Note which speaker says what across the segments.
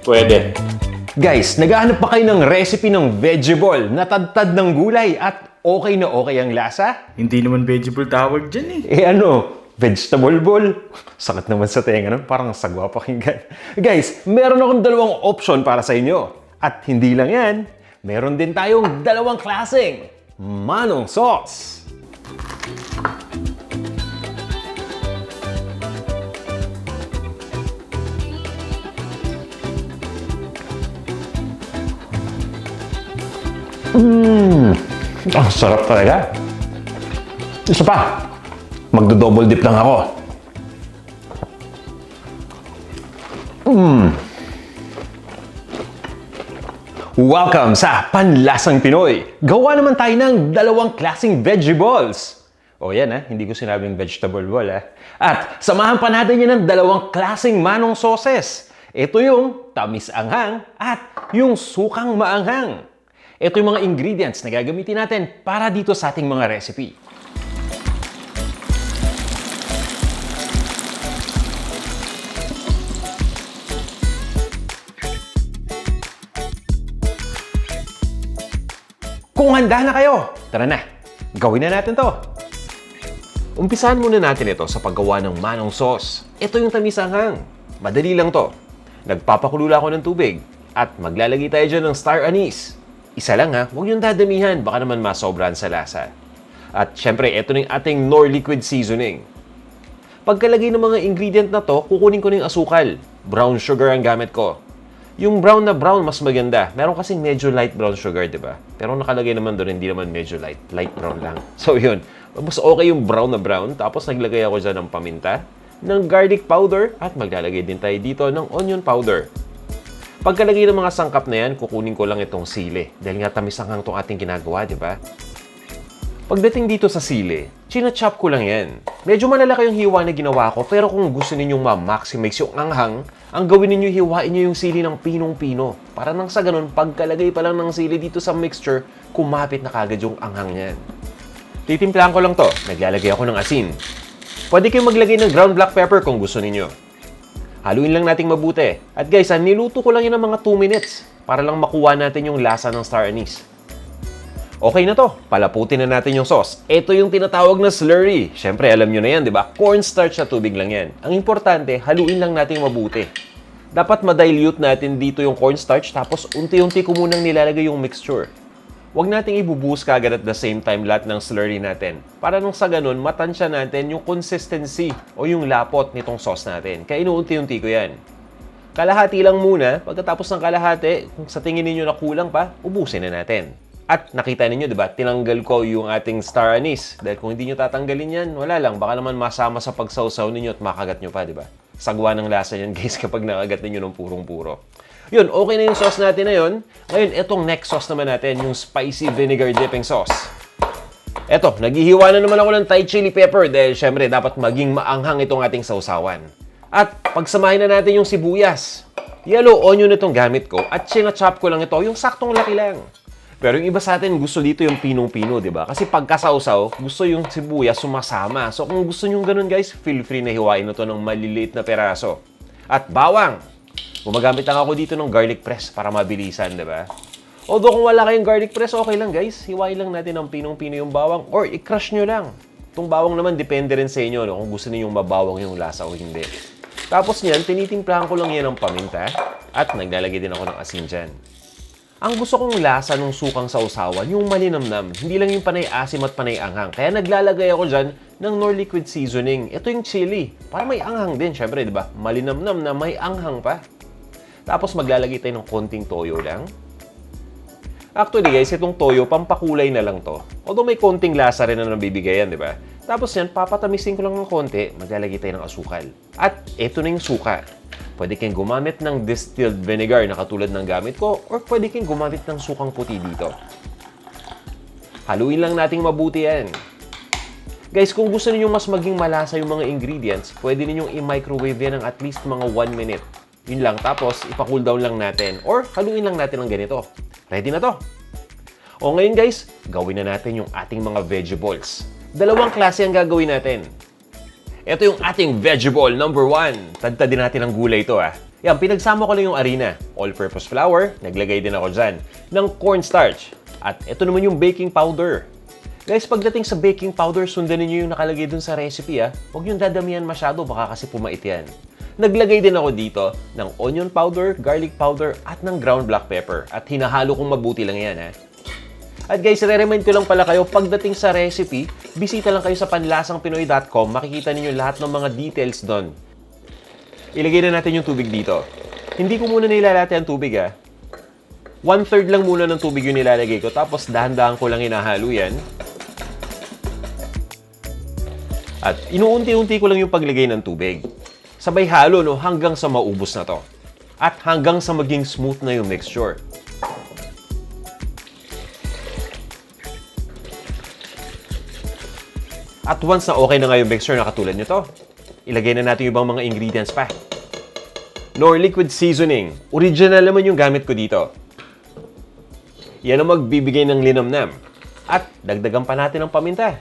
Speaker 1: Pwede. Guys, naghahanap pa kayo ng recipe ng vegetable na tad-tad ng gulay at okay na okay ang lasa?
Speaker 2: Hindi naman vegetable tawag dyan eh.
Speaker 1: Vegetable ball. Sakit naman sa tenga nun, parang sagwa pakinggan. Guys, meron akong dalawang option para sa inyo. At hindi lang yan, meron din tayong dalawang klaseng manong sauce. Ang sarap talaga. Isa pa, magdo-double dip lang ako. Welcome sa Panlasang Pinoy. Gawa naman tayo ng dalawang klaseng vegetables. O yan hindi ko sinabing vegetable ball At samahan pa natin yan ng dalawang klaseng manong sauces. Ito yung tamis anghang at yung sukang maanghang. Ito yung mga ingredients na gagamitin natin para dito sa ating mga recipe. Kung handa na kayo, tara na, gawin na natin to. Umpisahan muna natin ito sa paggawa ng manong sauce. Ito yung tamis anghang. Madali lang to. Nagpapakulo ako ng tubig at maglalagay tayo dyan ng star anise. Isa lang huwag yung dadamihan, baka naman masobran sa lasa. At syempre, ito na yung ating Knorr liquid seasoning. Pagkalagay ng mga ingredient na to, kukunin ko ng asukal. Brown sugar ang gamit ko. Yung brown na brown, mas maganda. Meron kasing medyo light brown sugar, di ba? Pero nakalagay naman doon, hindi naman medyo light. Light brown lang. So yun, mas okay yung brown na brown. Tapos naglagay ako dyan ng paminta, ng garlic powder, at maglalagay din tayo dito ng onion powder. Pagkalagay ng mga sangkap na yan, kukunin ko lang itong sili. Dahil nga tamis anghang itong ating ginagawa, di ba? Pagdating dito sa sili, china-chop ko lang yan. Medyo malalaki yung hiwa na ginawa ko, pero kung gusto ninyong ma-maximize yung anghang, ang gawin ninyo, hiwain nyo yung sili ng pinong-pino. Para nang sa ganun, pagkalagay pa lang ng sili dito sa mixture, kumapit na kagad yung anghang yan. Titimplahan ko lang to. Naglalagay ako ng asin. Pwede kayong maglagay ng ground black pepper kung gusto ninyo. Haluin lang nating mabuti. At guys, niluto ko lang yun ng mga 2 minutes para lang makuha natin yung lasa ng star anise. Okay na to. Palaputin na natin yung sauce. Ito yung tinatawag na slurry. Siyempre, alam nyo na yan, di ba? Cornstarch na tubig lang yan. Ang importante, haluin lang natin mabuti. Dapat ma-dilute natin dito yung cornstarch, tapos unti-unti ko munang nilalagay yung mixture. Huwag nating ibubuhos kagad at the same time lahat ng slurry natin. Para nung sa ganun, matansya natin yung consistency o yung lapot nitong sauce natin. Kaya inuunti-unti ko yan. Kalahati lang muna. Pagkatapos ng kalahati, kung sa tingin ninyo na kulang pa, ubusin na natin. At nakita ninyo, di ba, tinanggal ko yung ating star anise. Dahil kung hindi nyo tatanggalin yan, wala lang. Baka naman masama sa pagsawsaw ninyo at makagat nyo pa, di ba? Sagwa ng lasa yan, guys, kapag nakagat ninyo ng purong-puro. Yun, okay na yung sauce natin na yun. Ngayon, itong next sauce naman natin, yung spicy vinegar dipping sauce. Eto, naghihiwa na naman ako ng Thai chili pepper dahil syempre dapat maging maanghang itong ating sausawan. At pagsamahin na natin yung sibuyas. Yellow onion itong gamit ko at china-chop ko lang ito, yung saktong laki lang. Pero yung iba sa atin, gusto dito yung pinong-pino, di ba? Kasi pagkasawsaw, gusto yung sibuyas sumasama. So kung gusto nyo ganun, guys, feel free na hiwain ito ng maliliit na peraso. At bawang. Gumagamit lang ako dito ng garlic press para mabilisan, di ba? Although kung wala kayong garlic press, okay lang, guys. Hiwain lang natin ng pinong-pino yung bawang or i-crush nyo lang. Itong bawang naman, depende rin sa inyo, no? Kung gusto niyo mabawang yung lasa o hindi. Tapos niyan, tinitimplahan ko lang yan ng paminta at naglalagay din ako ng asin dyan. Ang gusto kong lasa ng sukang sausawan, yung malinamnam. Hindi lang yung panay asim at panay anghang. Kaya naglalagay ako dyan ng Knorr liquid seasoning. Ito yung chili. Para may anghang din, syempre, di ba? Malinamnam na may anghang pa. Tapos maglalagay tayo ng konting toyo lang. Actually, guys, itong toyo, pampakulay na lang to. Although may konting lasa rin na nabibigay yan, di ba? Tapos yan, papatamisin ko lang ng konti, maglalagay tayo ng asukal. At ito na yung suka. Pwede kayong gumamit ng distilled vinegar na katulad ng gamit ko or pwede kayong gumamit ng sukang puti dito. Haluin lang nating mabuti yan. Guys, kung gusto niyo mas maging malasa yung mga ingredients, pwede ninyong i-microwave yan ng at least mga 1 minute. Yun lang, tapos ipa-cool down lang natin or haluin lang natin ng ganito. Ready na to. O ngayon guys, gawin na natin yung ating mga vegetables. Dalawang klase ang gagawin natin. Ito yung ating vegetable number 1. Tadtadin natin ang gulay ito Yan, pinagsama ko lang yung harina, all-purpose flour, naglagay din ako dyan, ng cornstarch. At ito naman yung baking powder. Guys, pagdating sa baking powder, sundan niyo yung nakalagay dun sa recipe Huwag yung dadamihan masyado, baka kasi pumait yan. Naglagay din ako dito ng onion powder, garlic powder, at ng ground black pepper. At hinahalo kong mabuti lang yan At guys, re-remind ko lang pala kayo, pagdating sa recipe, bisita lang kayo sa panlasangpinoy.com, makikita ninyo lahat ng mga details doon. Ilagay na natin yung tubig dito. Hindi ko muna nilalate ang tubig 1/3 lang muna ng tubig yung nilalagay ko, tapos dahan-dahan ko lang hinahalo yan. At inuunti-unti ko lang yung paglagay ng tubig. Sabay halo hanggang sa maubos na to. At hanggang sa maging smooth na yung mixture. At once na okay na nga yung mixture na katulad nito, ilagay na natin yung ibang mga ingredients pa. Nor liquid seasoning. Original naman yung gamit ko dito. Yan ang magbibigay ng linamnam. At dagdagan pa natin ng paminta.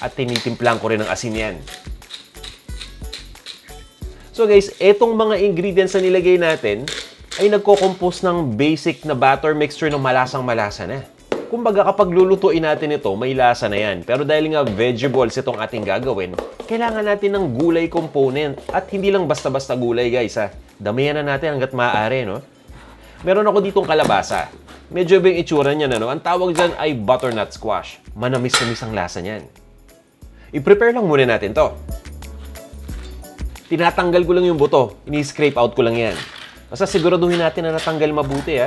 Speaker 1: At tinitimplang ko rin ng asin yan. So guys, etong mga ingredients na nilagay natin ay nagko-compose ng basic na batter mixture ng malasang-malasa na. Kumbaga kapag lulutuin natin ito, may lasa na yan. Pero dahil nga vegetables itong ating gagawin, kailangan natin ng gulay component. At hindi lang basta-basta gulay guys Damihan na natin hanggat maaari Meron ako ditong kalabasa. Medyo iba yung itsura niya Ang tawag dyan ay butternut squash. Manamis-namis ang lasa niyan. I-prepare lang muna natin to. Tinatanggal ko lang yung buto. Ini-scrape out ko lang yan. Basta siguraduhin natin na natanggal mabuti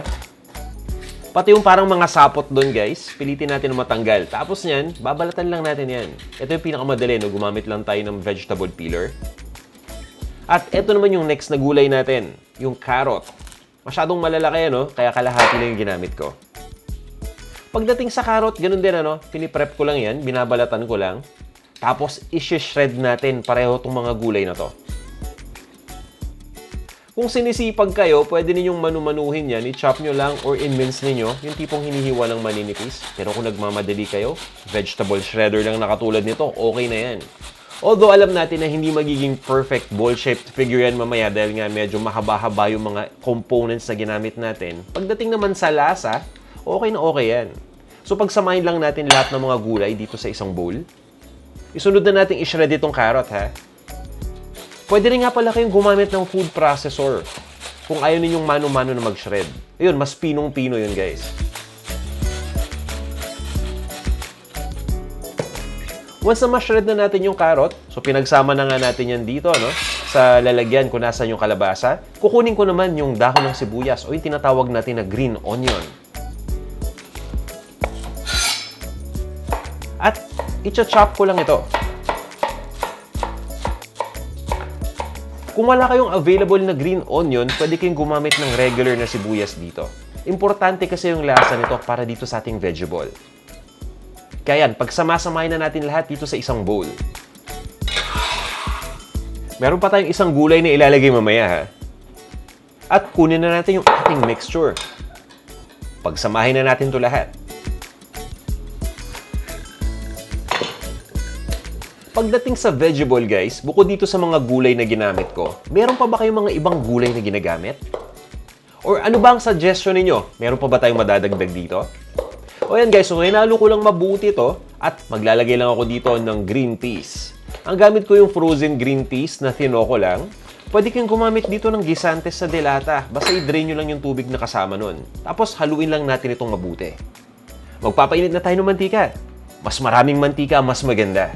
Speaker 1: Pati yung parang mga sapot doon guys, pilitin natin na matanggal. Tapos niyan, babalatan lang natin yan. Ito yung pinakamadali, gumamit lang tayo ng vegetable peeler. At ito naman yung next na gulay natin, yung carrot. Masyadong malalaki kaya kalahati lang yung ginamit ko. Pagdating sa carrot, ganun din piniprep ko lang yan, binabalatan ko lang. Tapos isi-shred natin pareho tong mga gulay na to. Kung sinisipag kayo, pwede ninyong manu-manuhin yan, i-chop nyo lang or in-mince ninyo, yung tipong hinihiwa ng maninipis. Pero kung nagmamadali kayo, vegetable shredder lang na katulad nito, okay na yan. Although alam natin na hindi magiging perfect ball-shaped figure yan mamaya dahil nga medyo mahaba-haba yung mga components na ginamit natin. Pagdating naman sa lasa, okay na okay yan. So pagsamahin lang natin lahat ng mga gulay dito sa isang bowl. Isunod na natin i-shred itong carrot Pwede rin nga pala kayong gumamit ng food processor kung ayaw ninyong mano-mano na mag-shred. Ayun, mas pinong-pino yun, guys. Once na ma-shred na natin yung carrot, so pinagsama na nga natin yan dito, sa lalagyan kung nasan yung kalabasa, kukunin ko naman yung dahon ng sibuyas o yung tinatawag natin na green onion. At i-chop ko lang ito. Kung wala kayong available na green onion, pwede kayong gumamit ng regular na sibuyas dito. Importante kasi yung lasa nito para dito sa ating vegetable. Kaya yan, pagsama-samahin na natin lahat dito sa isang bowl. Meron pa tayong isang gulay na ilalagay mamaya At kunin na natin yung ating mixture. Pagsamahin na natin to lahat. Pagdating sa vegetable guys, bukod dito sa mga gulay na ginamit ko, meron pa ba kayong mga ibang gulay na ginagamit? Or ano ba ang suggestion ninyo? Meron pa ba tayong madadagdag dito? O yan guys, so hinalo ko lang mabuti to at maglalagay lang ako dito ng green peas. Ang gamit ko yung frozen green peas na tinoko lang. Pwede kayong gumamit dito ng gisantes sa delata. Basta i-drain nyo lang yung tubig na kasama nun. Tapos haluin lang natin itong mabuti. Magpapainit na tayo ng mantika. Mas maraming mantika, mas maganda.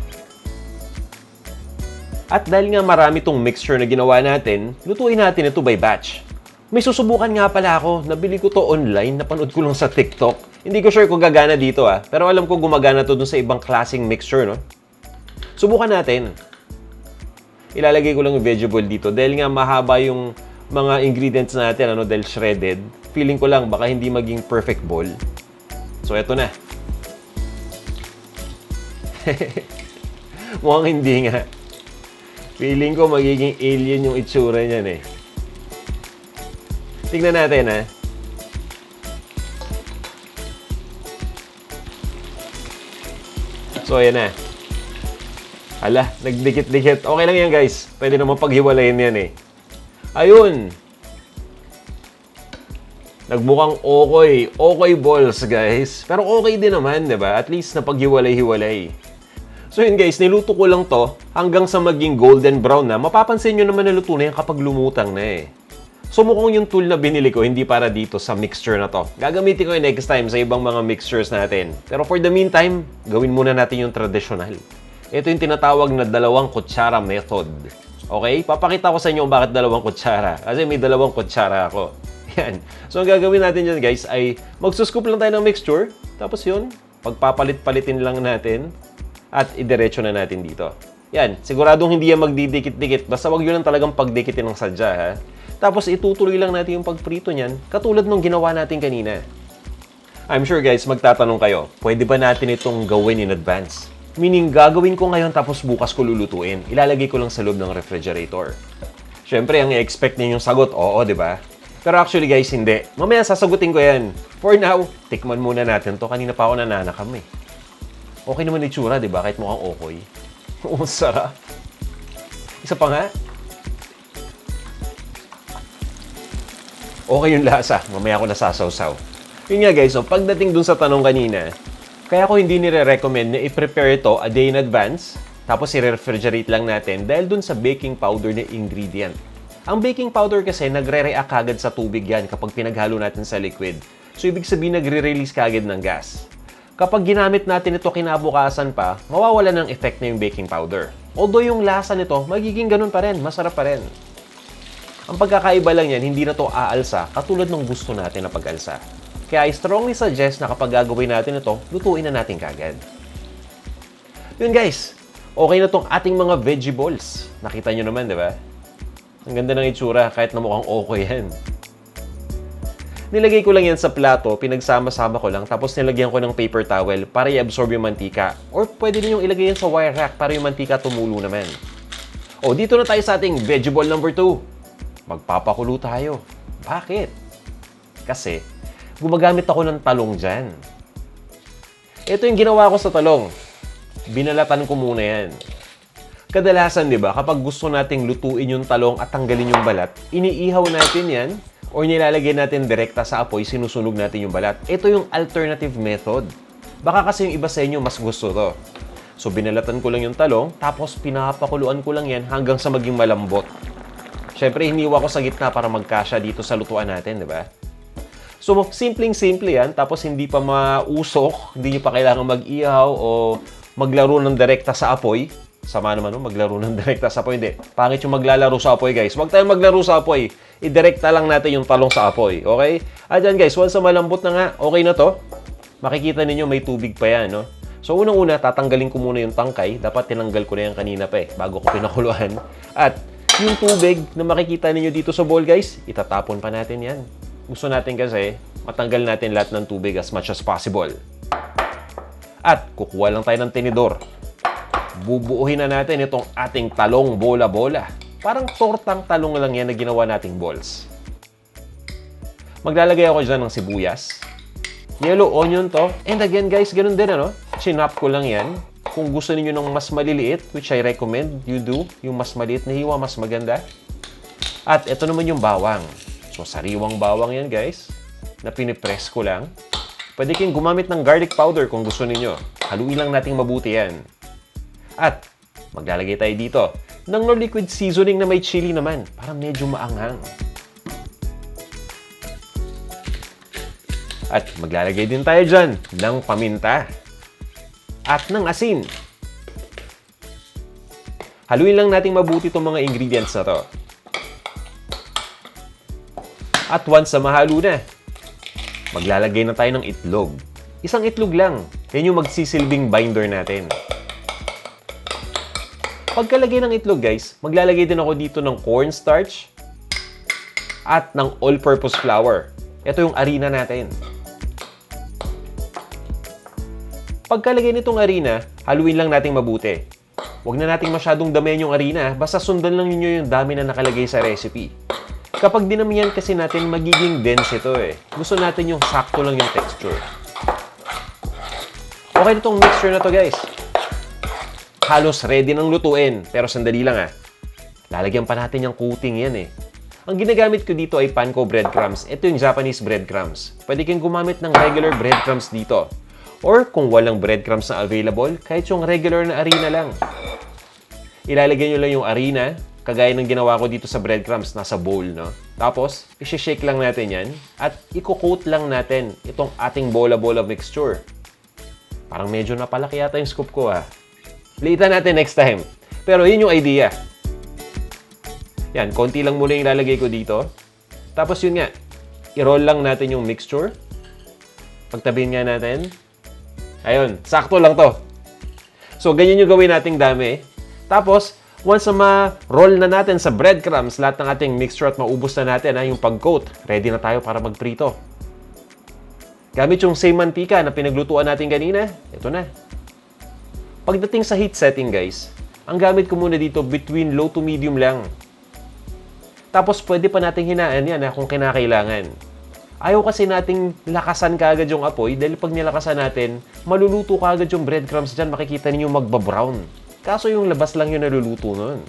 Speaker 1: At dahil nga marami tong mixture na ginawa natin, lutuin natin ito by batch. May susubukan nga pala ako. Nabili ko to online, napanood ko lang sa TikTok. Hindi ko sure kung gagana dito pero alam ko gumagana to dun sa ibang klaseng mixture Subukan natin. Ilalagay ko lang yung vegetable dito dahil nga mahaba yung mga ingredients natin dahil shredded. Feeling ko lang baka hindi maging perfect ball. So eto na. Mukhang hindi nga. Feeling ko magiging alien yung itsura niyan Tingnan natin So ayan na. Hala, nagdikit-dikit. Okay lang yan, guys. Pwede naman paghiwalayin yan eh. Ayun. Nagmukhang okay. Okay balls, guys. Pero okay din naman, di ba? At least napaghiwalay-hiwalay. So yun guys, niluto ko lang to hanggang sa maging golden brown na. Mapapansin nyo naman na luto na yan kapag lumutang na eh. So mukhang yung tool na binili ko hindi para dito sa mixture na to. Gagamitin ko yung next time sa ibang mga mixtures natin. Pero for the meantime, gawin muna natin yung traditional. Ito yung tinatawag na dalawang kutsara method. Okay? Papakita ko sa inyo bakit dalawang kutsara. Kasi may dalawang kutsara ako. Yan. So ang gagawin natin dyan guys ay magsuscoop lang tayo ng mixture. Tapos yun, pagpapalit-palitin lang natin. At idiretso na natin dito. Yan, siguradong hindi yan magdidikit-dikit. Basta wag yun lang talagang pagdikitin ng sadya, ha? Tapos itutuloy lang natin yung pagprito niyan, katulad nung ginawa natin kanina. I'm sure guys, magtatanong kayo, pwede ba natin itong gawin in advance? Meaning, gagawin ko ngayon tapos bukas ko lulutuin. Ilalagay ko lang sa loob ng refrigerator. Siyempre, ang i-expect ninyong sagot, oo, di ba? Pero actually guys, hindi. Mamaya sasagutin ko yan. For now, tikman muna natin to. Kanina pa ako nananakam eh. Okay naman itsura, di ba? Kahit mukhang okoy. Oo, sarap. Isa pa nga. Okay yung lasa. Mamaya ko nasasawsaw. Yun nga guys, so pagdating dun sa tanong kanina, kaya ko hindi nire-recommend na i-prepare ito a day in advance, tapos i-refrigerate lang natin dahil dun sa baking powder na ingredient. Ang baking powder kasi nagre-react kagad sa tubig yan kapag pinaghalo natin sa liquid. So ibig sabihin nagre-release kagad ng gas. Kapag ginamit natin ito kinabukasan pa, mawawala ng effect na yung baking powder. Although yung lasa nito, magiging ganun pa rin, masarap pa rin. Ang pagkakaiba lang yan, hindi na to aalsa katulad ng gusto natin na pag-alsa. Kaya I strongly suggest na kapag gagawin natin ito, lutuin na natin kagad. Yun guys, okay na tong ating mga veggie balls. Nakita nyo naman, di ba? Ang ganda ng itsura kahit na mukhang okay yan. Nilagay ko lang yan sa plato, pinagsama-sama ko lang, tapos nilagyan ko ng paper towel para i-absorb yung mantika. Or pwede ninyong ilagay yan sa wire rack para yung mantika tumulo naman. O, dito na tayo sa ating veggie ball number 2. Magpapakulo tayo. Bakit? Kasi, gumagamit ako ng talong dyan. Ito yung ginawa ko sa talong. Binalatan ko muna yan. Kadalasan, di ba, kapag gusto nating lutuin yung talong at tanggalin yung balat, iniihaw natin yan, o nilalagay natin direkta sa apoy, sinusunog natin yung balat. Ito yung alternative method. Baka kasi yung iba sa inyo mas gusto to. So, binalatan ko lang yung talong, tapos pinapakuluan ko lang yan hanggang sa maging malambot. Siyempre, hiniwa ko sa gitna para magkasya dito sa lutuan natin, di ba? So, simpleng-simple yan, tapos hindi pa mausok, hindi nyo pa kailangan mag-ihaw o maglaro ng direkta sa apoy. Sama naman, no? Maglaro ng direkta sa apoy. Hindi. Pangit yung maglalaro sa apoy, guys. Huwag tayong maglaro sa apoy. I-direkta lang natin yung talong sa apoy. Okay? At yan, guys. Once na malambot na nga, okay na to. Makikita ninyo may tubig pa yan, no? So, unang-una, tatanggalin ko muna yung tangkay. Dapat tinanggal ko na yan kanina pa eh, bago ko pinakuluan. At yung tubig na makikita ninyo dito sa bowl, guys, itatapon pa natin yan. Gusto natin kasi, matanggal natin lahat ng tubig as much as possible. At kukuha lang tayo ng tinidor. Bubuuhin na natin itong ating talong bola-bola. Parang tortang talong lang yan na ginawa nating balls. Maglalagay ako dyan ng sibuyas. Yellow onion to. And again guys, ganun din ano. Chinop ko lang yan. Kung gusto niyo ng mas maliliit, which I recommend you do, yung mas maliit na hiwa, mas maganda. At ito naman yung bawang. So sariwang bawang yan guys, na pinipress ko lang. Pwede kayong gumamit ng garlic powder kung gusto niyo. Haluin lang nating mabuti yan. At maglalagay tayo dito ng no liquid seasoning na may chili naman para medyo maanghang. At maglalagay din tayo dyan ng paminta at ng asin. Haluin lang nating mabuti itong mga ingredients na to. At once na mahalo na, maglalagay na tayo ng itlog. Isang itlog lang. Yan yung magsisilbing binder natin. Pagkalagay ng itlog guys, maglalagay din ako dito ng cornstarch at ng all-purpose flour. Ito yung harina natin. Pagkalagay nitong harina, haluin lang nating mabuti. Huwag na nating masyadong damihan yung harina, basta sundan lang ninyo yung dami na nakalagay sa recipe. Kapag dinamihan kasi natin, magiging dense ito eh. Gusto natin yung sakto lang yung texture. Okay na itong mixture na to guys. halos ready ng lutuin. Pero sandali lang lalagyan pa natin yung coating yan Ang ginagamit ko dito ay panko breadcrumbs. Ito yung Japanese breadcrumbs. Pwede kayong gumamit ng regular breadcrumbs dito. Or kung walang breadcrumbs na available, kahit yung regular na harina lang. Ilalagay nyo lang yung harina, kagaya ng ginawa ko dito sa breadcrumbs, nasa bowl, no? Tapos, isi-shake lang natin yan at i-coat lang natin itong ating bola-bola mixture. Parang medyo napalaki yata yung scoop ko, Liitan natin next time. Pero yun yung idea. Yan, konti lang muna yung ilalagay ko dito. Tapos yun nga, i-roll lang natin yung mixture. Pagtabihin nga natin. Ayun, sakto lang to. So, ganyan yung gawin nating dami. Tapos, once na ma-roll na natin sa breadcrumbs, lahat ng ating mixture at maubos na natin yung pag-coat, ready na tayo para magprito. Gamit yung same mantika na pinaglutuan natin kanina, ito na. Pagdating sa heat setting, guys, ang gamit ko muna dito between low to medium lang. Tapos, pwede pa nating hinaan yan kung kinakailangan. Ayaw kasi nating lakasan kaagad yung apoy dahil pag nilakasan natin, maluluto kaagad yung breadcrumbs dyan, makikita ninyo magbabrown. Kaso yung labas lang yung naluluto nun.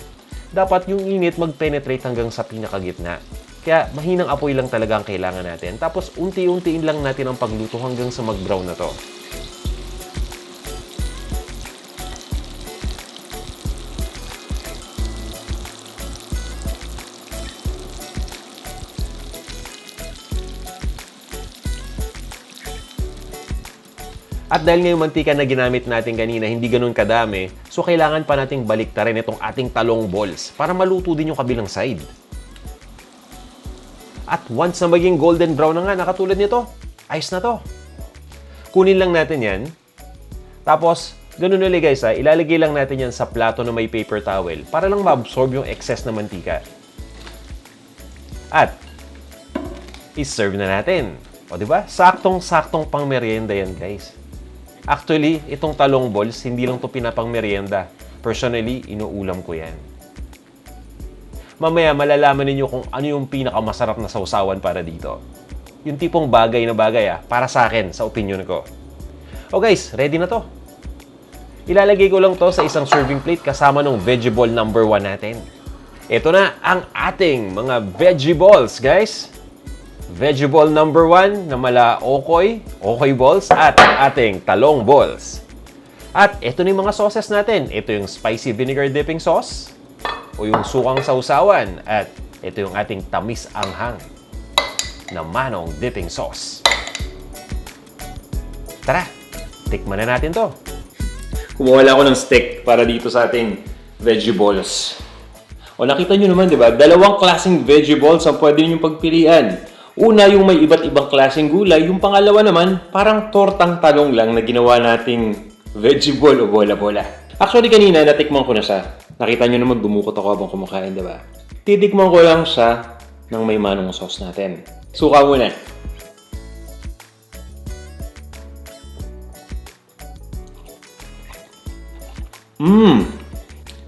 Speaker 1: Dapat yung init mag-penetrate hanggang sa pinakagitna. Kaya mahinang apoy lang talaga ang kailangan natin. Tapos unti-untiin lang natin ang pagluto hanggang sa mag-brown na to. At dahil ngayong mantika na ginamit natin kanina, hindi ganun kadami, so kailangan pa nating baliktarin itong ating talong balls para maluto din yung kabilang side. At once na maging golden brown na nga, nakatulad nito, ayos na to. Kunin lang natin yan. Tapos, ganun ulit guys ilalagay lang natin yan sa plato na may paper towel para lang ma-absorb yung excess na mantika. At, i-serve na natin. O diba? Saktong-saktong pang merienda yan guys. Actually, itong talong balls, hindi lang ito pinapang merienda. Personally, inuulam ko yan. Mamaya, malalaman ninyo kung ano yung pinakamasarap na sausawan para dito. Yung tipong bagay na bagay para sa akin, sa opinion ko. O guys, ready na to. Ilalagay ko lang to sa isang serving plate kasama ng veggie ball number 1 natin. Ito na ang ating mga veggie balls, guys. Veggie ball number 1 na mala okoy balls at ating talong balls. At ito na yung mga sauces natin. Ito yung spicy vinegar dipping sauce o yung sukang sausawan at ito yung ating tamis anghang na manong dipping sauce. Tara, tikman na natin to.
Speaker 2: Kumuha lang ako ng stick para dito sa ating veggie balls. O nakita nyo naman, di ba? Dalawang klaseng veggie balls ang pwede ninyong pagpilian. Una, yung may iba't ibang klaseng gulay. Yung pangalawa naman, parang tortang talong lang na ginawa nating veggie ball o bola-bola. Actually, kanina, natikman ko na siya. Nakita nyo naman, dumukot ako habang kumakain, diba? Titikman ko lang siya ng may manong sauce natin. Suka muna.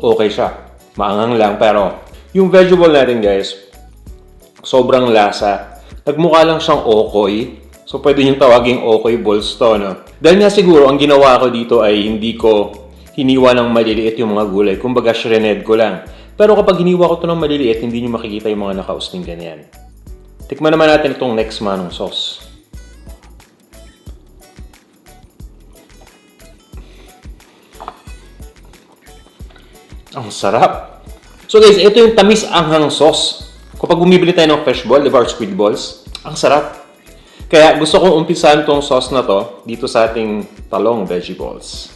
Speaker 2: Okay siya. Maanghang lang, pero yung veggie ball natin, guys, sobrang lasa. Nagmukha lang siyang okoy. So, pwede niyong tawaging okoy balls to, no? Dahil nga siguro, ang ginawa ko dito ay hindi ko hiniwa ng maliliit yung mga gulay. Kumbaga, shredded ko lang. Pero kapag hiniwa ko to ng maliliit, hindi niyo makikita yung mga nakausling ganyan. Tikman naman natin itong next manong sauce. Ang sarap! So guys, ito yung tamis anghang sauce. Kapag bumibili tayo ng fresh ball, or squid balls, ang sarap. Kaya gusto kong umpisahan tong sauce na to dito sa ating talong veggie balls.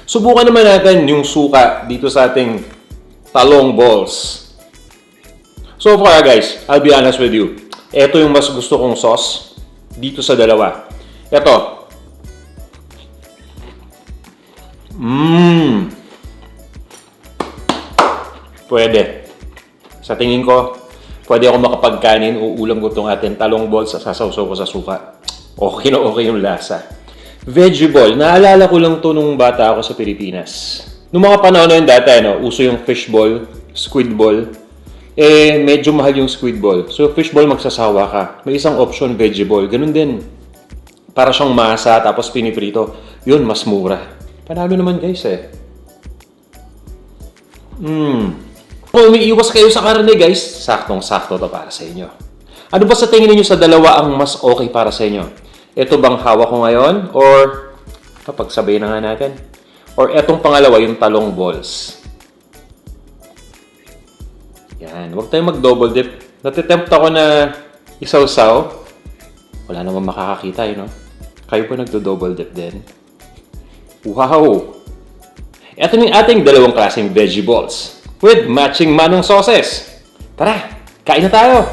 Speaker 2: Subukan naman natin yung suka dito sa ating talong balls. So far guys, I'll be honest with you. Ito yung mas gusto kong sauce dito sa dalawa. Ito. Pwede. Sa tingin ko, pwede ako makapagkanin o ulam ko itong ating talong balls sa sasawsaw ko sa suka. Okay na okay yung lasa. Veggie ball. Naalala ko lang to nung bata ako sa Pilipinas. Nung mga panahon na yun dati, uso yung fish ball, squid ball. medyo mahal yung squid ball. So, fishball magsasawa ka. May isang option, veggie ball. Ganun din. Para siyang masa, tapos piniprito. Yun, mas mura. Panalo naman guys Kung umiiwas kayo sa karne guys, saktong-sakto to para sa inyo. Ano ba sa tingin niyo sa dalawa ang mas okay para sa inyo? Ito bang hawak ko ngayon? Or, pagsabay na nga natin. Or etong pangalawa, yung talong balls. Yan, huwag tayong mag-double dip. Natitempt ako na isaw-saw. Wala namang makakakita, Kayo po nagdo-double dip din? Wow! Ito yung ating dalawang klaseng veggie balls with matching manong sauces. Tara, kain na tayo!